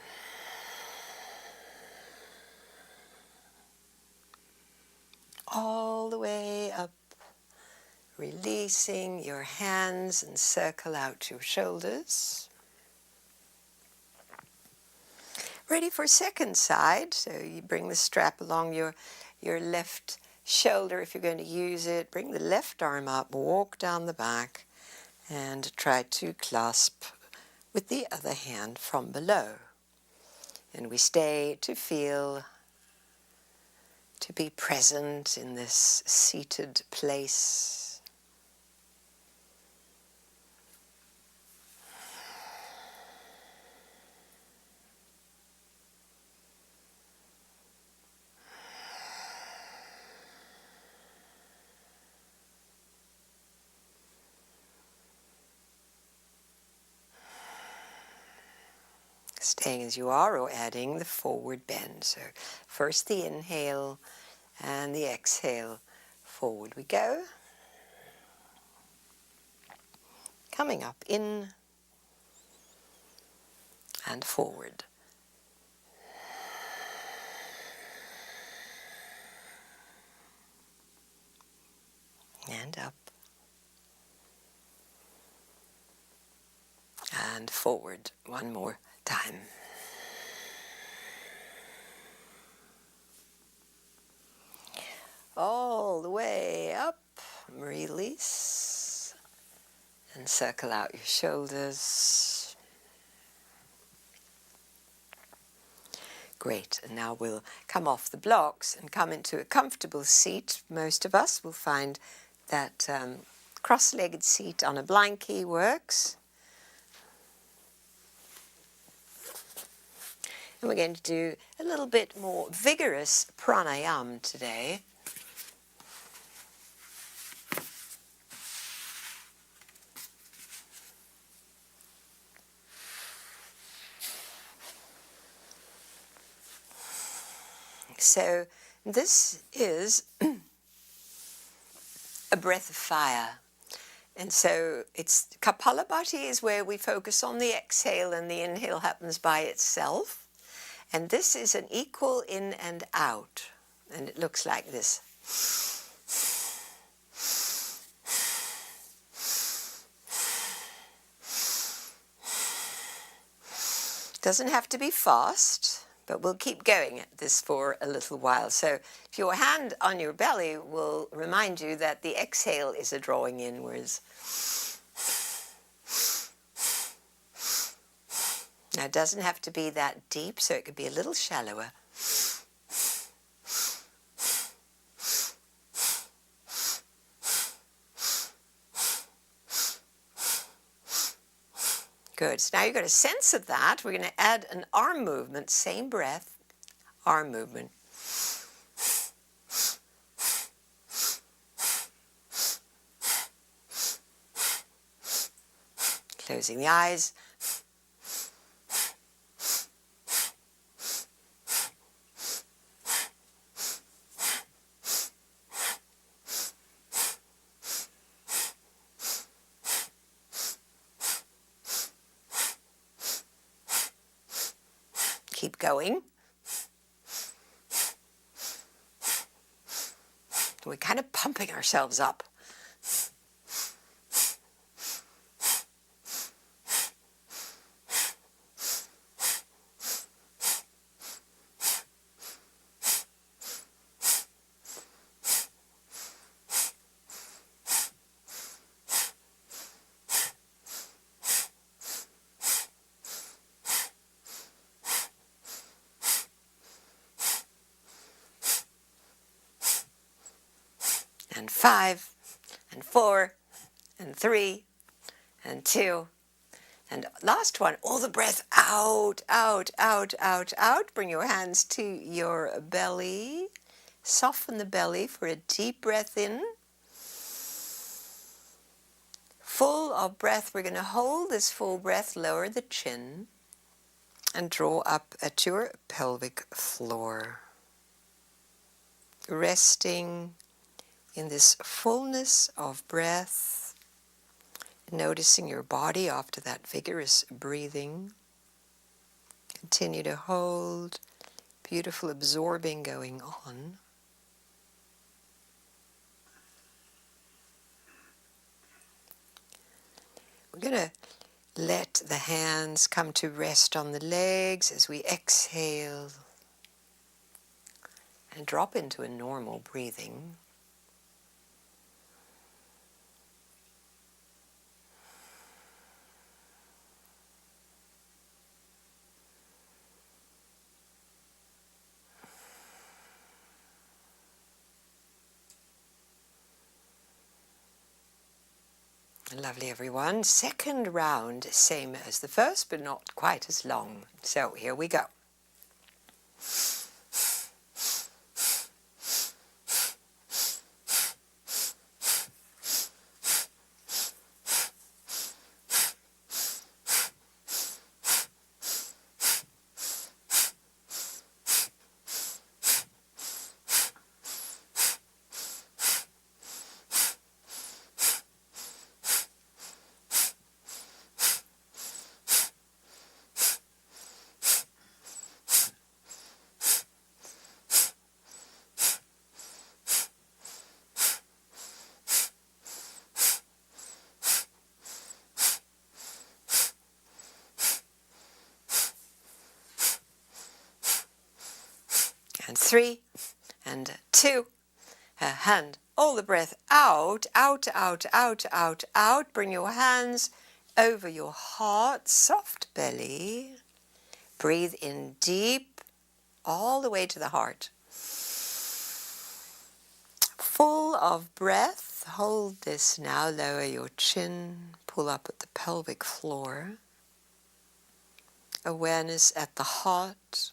All the way up, releasing your hands and circle out your shoulders. Ready for second side, so you bring the strap along your left shoulder if you're going to use it. Bring the left arm up, walk down the back, and try to clasp with the other hand from below. And we stay to feel, to be present in this seated place. Staying as you are or adding the forward bend. So first the inhale and the exhale. Forward we go. Coming up in and forward. And up. And forward. One more time. All the way up, release, and circle out your shoulders. Great, and now we'll come off the blocks and come into a comfortable seat. Most of us will find that cross-legged seat on a blankie works. And we're going to do a little bit more vigorous pranayama today. So this is a breath of fire. And so it's Kapalabhati is where we focus on the exhale and the inhale happens by itself. And this is an equal in and out. And it looks like this. Doesn't have to be fast, but we'll keep going at this for a little while. So if your hand on your belly will remind you that the exhale is a drawing inwards. Now it doesn't have to be that deep, so it could be a little shallower. Good. So now you've got a sense of that. We're going to add an arm movement, same breath, arm movement. Closing the eyes. Keep going. We're kind of pumping ourselves up. And 5, and 4, and 3, and 2, and last one, all the breath out, out, out, out, out. Bring your hands to your belly. Soften the belly for a deep breath in. Full of breath, we're going to hold this full breath, lower the chin, and draw up at your pelvic floor. Resting in this fullness of breath, noticing your body after that vigorous breathing. continue to hold. Beautiful absorbing going on. We're going to let the hands come to rest on the legs as we exhale and drop into a normal breathing. Lovely, everyone. Second round, same as the first, but not quite as long. So here we go. And 3, and 2, and all the breath out, out, out, out, out, out. Bring your hands over your heart, soft belly. Breathe in deep, all the way to the heart. Full of breath. Hold this now. Lower your chin. Pull up at the pelvic floor. Awareness at the heart.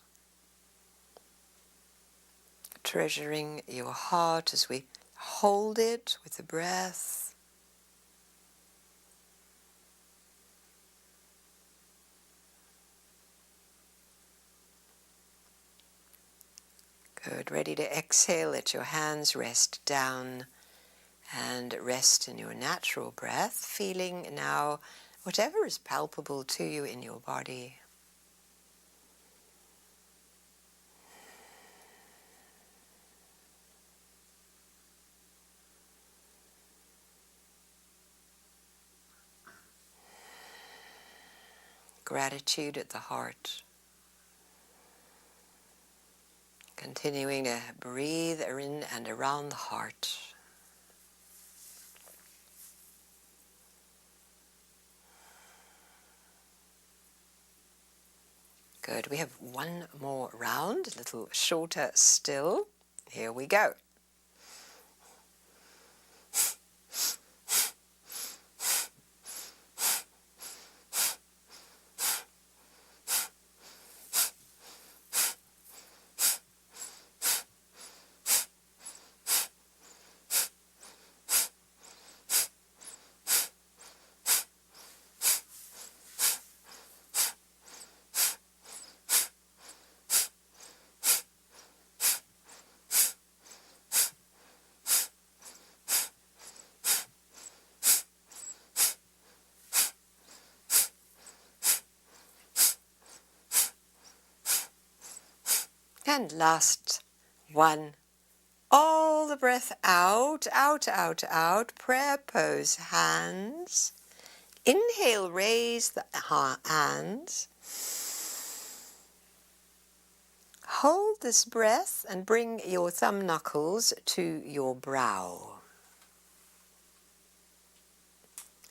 Treasuring your heart as we hold it with the breath. Good. Ready to exhale. Let your hands rest down and rest in your natural breath, feeling now whatever is palpable to you in your body. Gratitude at the heart. Continuing to breathe in and around the heart. Good. We have one more round, a little shorter still. Here we go. And last one. All the breath out, out, out, out. Prayer pose, hands. Inhale, raise the hands. Hold this breath and bring your thumb knuckles to your brow.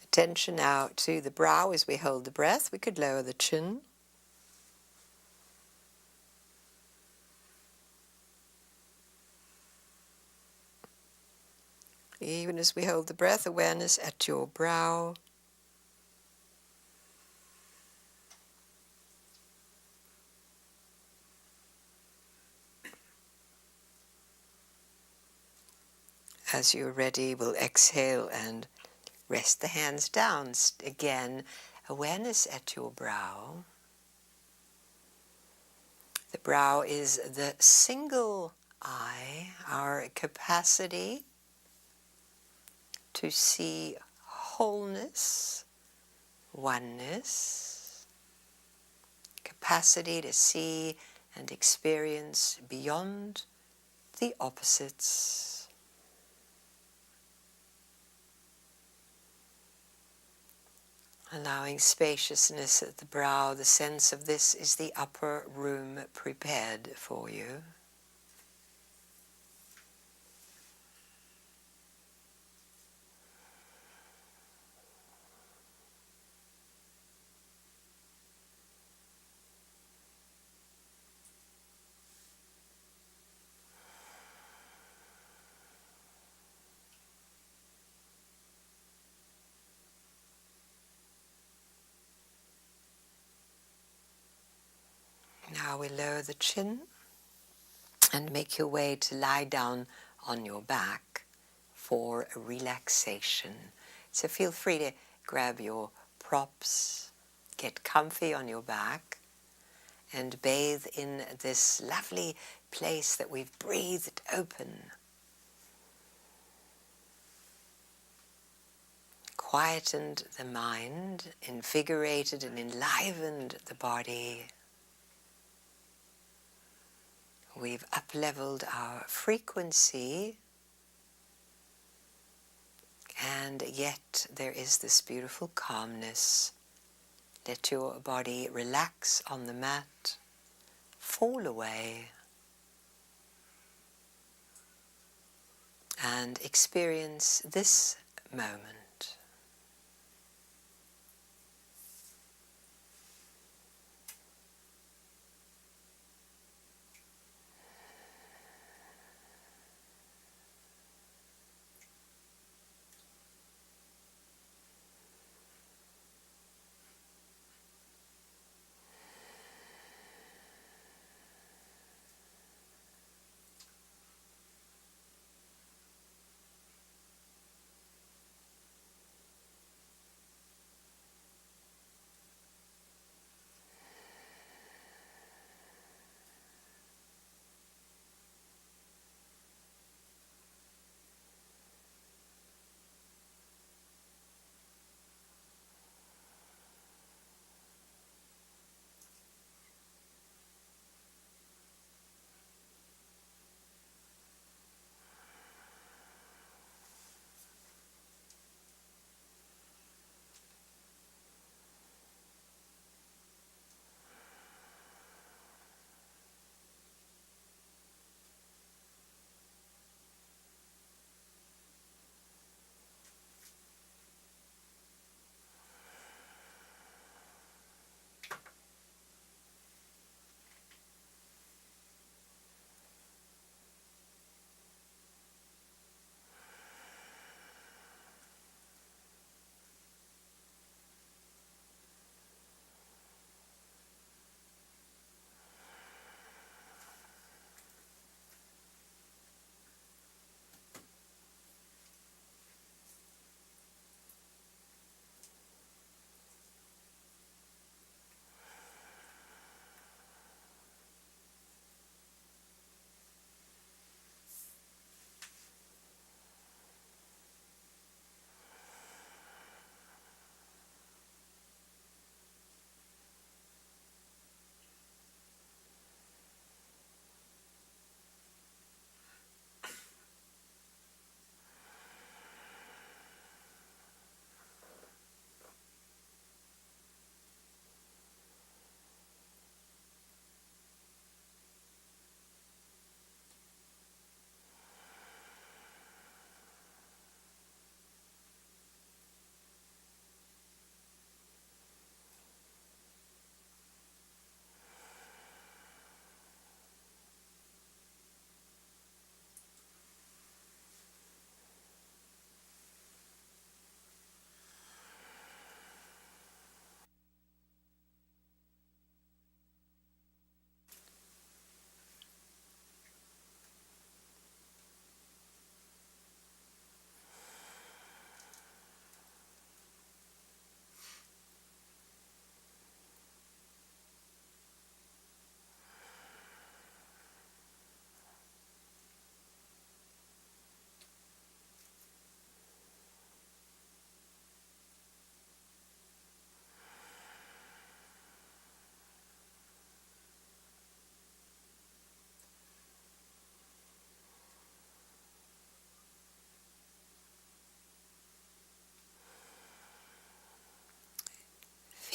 Attention now to the brow as we hold the breath. We could lower the chin. Even as we hold the breath, awareness at your brow. As you're ready, we'll exhale and rest the hands down. Again, awareness at your brow. The brow is the single eye, our capacity to see wholeness, oneness, capacity to see and experience beyond the opposites. Allowing spaciousness at the brow, the sense of this is the upper room prepared for you. Now we lower the chin and make your way to lie down on your back for a relaxation. So feel free to grab your props, get comfy on your back, and bathe in this lovely place that we've breathed open. Quietened the mind, invigorated and enlivened the body. We've up-leveled our frequency, and yet there is this beautiful calmness. Let your body relax on the mat, fall away, and experience this moment.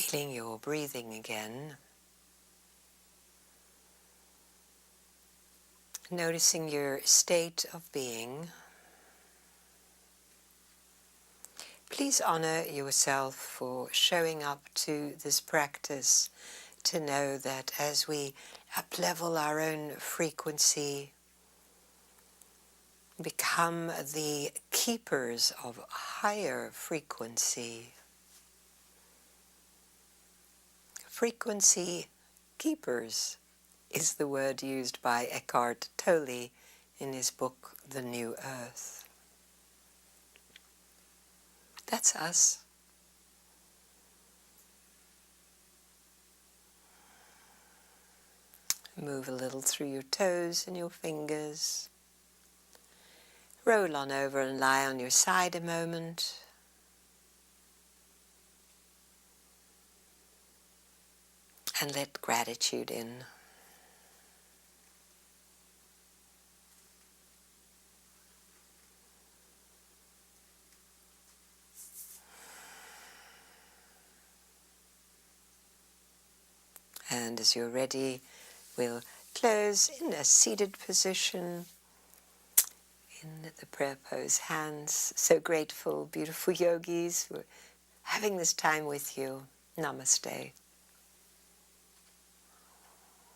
Feeling your breathing again. Noticing your state of being. Please honor yourself for showing up to this practice, to know that as we up-level our own frequency, become the keepers of higher frequency. Frequency keepers is the word used by Eckhart Tolle in his book, The New Earth. That's us. Move a little through your toes and your fingers. Roll on over and lie on your side a moment. And let gratitude in. And as you're ready, we'll close in a seated position in the prayer pose hands. So grateful, beautiful yogis, for having this time with you. Namaste.